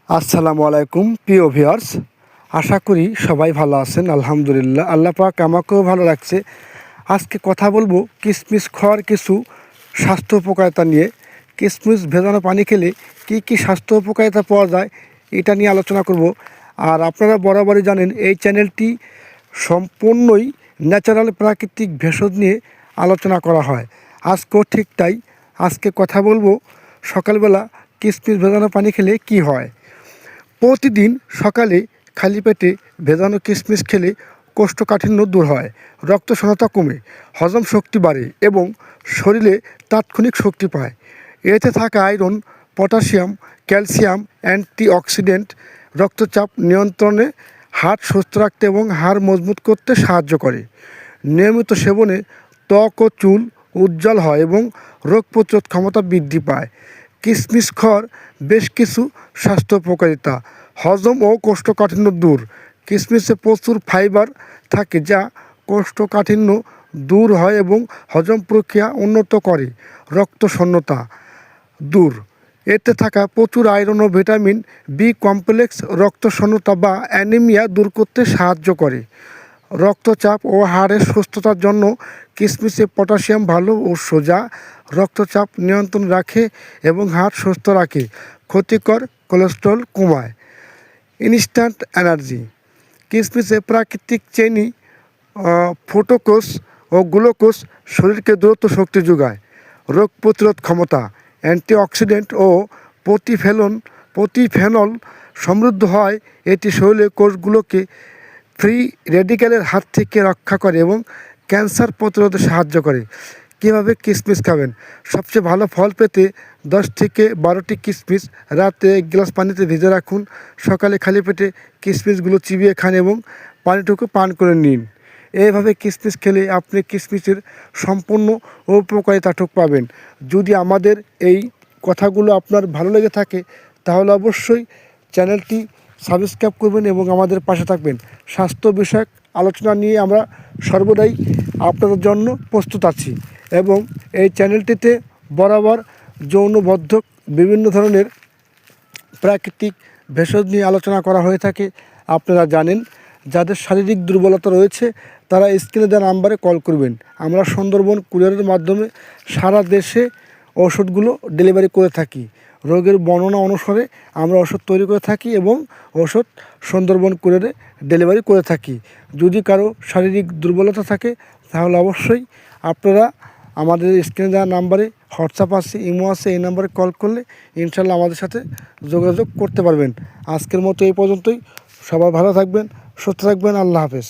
আসসালামু আলাইকুম প্রিয় ভিউয়ার্স, আশা করি সবাই ভালো আছেন। আলহামদুলিল্লাহ, আল্লাহ পাক আমাকেও ভালো রাখছে। আজকে কথা বলবো কিশমিশ খাওয়ার কিছু স্বাস্থ্য উপকারিতা নিয়ে। কিশমিশ ভেজানো পানি খেলে কি কি স্বাস্থ্য উপকারিতা পাওয়া যায় এটা নিয়ে আলোচনা করব। আর আপনারা বরাবরই জানেন এই চ্যানেলটি সম্পূর্ণই ন্যাচারাল প্রাকৃতিক ভেষজ নিয়ে আলোচনা করা হয়। আজকেও ঠিক তাই। আজকে কথা বলবো সকালবেলা কিশমিশ ভেজানো পানি খেলে কি হয়। প্রতিদিন সকালে খালি পেটে ভেজানো কিশমিশ খেলে কোষ্ঠকাঠিন্য দূর হয়, রক্ত শূন্যতা কমে, হজম শক্তি বাড়ে এবং শরীরে তাৎক্ষণিক শক্তি পায়। এতে থাকা আয়রন, পটাশিয়াম, ক্যালসিয়াম, অ্যান্টিঅক্সিডেন্ট রক্তচাপ নিয়ন্ত্রণে, হার্ট সুস্থ রাখতে এবং হাড় মজবুত করতে সাহায্য করে। নিয়মিত সেবনে ত্বক ও চুল উজ্জ্বল হয় এবং রোগ প্রতিরোধ ক্ষমতা বৃদ্ধি পায়। কিশমিশ খাওয়ার বেশ কিছু স্বাস্থ্য উপকারিতা: হজম ও কোষ্ঠকাঠিন্য দূর। কিশমিশে প্রচুর ফাইবার থাকে যা কোষ্ঠকাঠিন্য দূর হয় এবং হজম প্রক্রিয়া উন্নত করে। রক্ত শূন্যতা দূর। এতে থাকা প্রচুর আয়রন ও ভিটামিন বি কমপ্লেক্স রক্ত শূন্যতা বা অ্যানিমিয়া দূর করতে সাহায্য করে। রক্তচাপ ও হাড়ের সুস্থতার জন্য কিশমিশে পটাশিয়াম ভালো উৎস যা রক্তচাপ নিয়ন্ত্রণ রাখে এবং হাড় সুস্থ রাখে। ক্ষতিকর কোলেস্টেরল কমায়। Instant energy. কিশমিশে প্রাকৃতিক চিনি, ফ্রুক্টোজ ও গ্লুকোজ শরীরকে দ্রুত শক্তি যোগায়। রোগ প্রতিরোধ ক্ষমতা। অ্যান্টিঅক্সিডেন্ট ও প্রতিফেনল সমৃদ্ধ হয়। এটি শরীরের কোষগুলোকে ফ্রি রেডিক্যালের হাত থেকে রক্ষা করে এবং ক্যান্সার প্রতিরোধে সাহায্য করে। কীভাবে কিশমিশ খাবেন? সবচেয়ে ভালো ফল পেতে 10 থেকে 12টি কিশমিশ রাতে 1 গ্লাস পানিতে ভিজে রাখুন। সকালে খালি পেটে কিশমিশগুলো চিবিয়ে খান এবং পানিটুকু পান করে নিন। এইভাবে কিশমিশ খেলে আপনি কিশমিশের সম্পূর্ণ উপকারিতাটুক পাবেন। যদি আমাদের এই কথাগুলো আপনার ভালো লেগে থাকে তাহলে অবশ্যই চ্যানেলটি সাবস্ক্রাইব করবেন এবং আমাদের পাশে থাকবেন। স্বাস্থ্য বিষয়ক আলোচনা নিয়ে আমরা সর্বদাই আপনাদের জন্য প্রস্তুত আছি এবং এই চ্যানেলটিতে বরাবর যৌনবদ্ধক বিভিন্ন ধরনের প্রাকৃতিক ভেষজ নিয়ে আলোচনা করা হয়ে থাকে। আপনারা জানেন, যাদের শারীরিক দুর্বলতা রয়েছে তারা স্ক্রিনে দেওয়া নাম্বারে কল করবেন। আমরা সুন্দরবন কুরিয়ারের মাধ্যমে সারা দেশে ওষুধগুলো ডেলিভারি করে থাকি। রোগের বর্ণনা অনুসারে আমরা ওষুধ তৈরি করে থাকি এবং ওষুধ সুন্দরবন কুরিয়ারে ডেলিভারি করে থাকি। যদি কারো শারীরিক দুর্বলতা থাকে তাহলে অবশ্যই আপনারা আমাদের স্ক্রিনে দেওয়া নাম্বারে, হোয়াটসঅ্যাপ আছে, ইমো আছে, এই নাম্বারে কল করলে ইনশাল্লাহ আমাদের সাথে যোগাযোগ করতে পারবেন। আজকের মতো এই পর্যন্তই। সবাই ভালো থাকবেন, সুস্থ থাকবেন। আল্লাহ হাফেজ।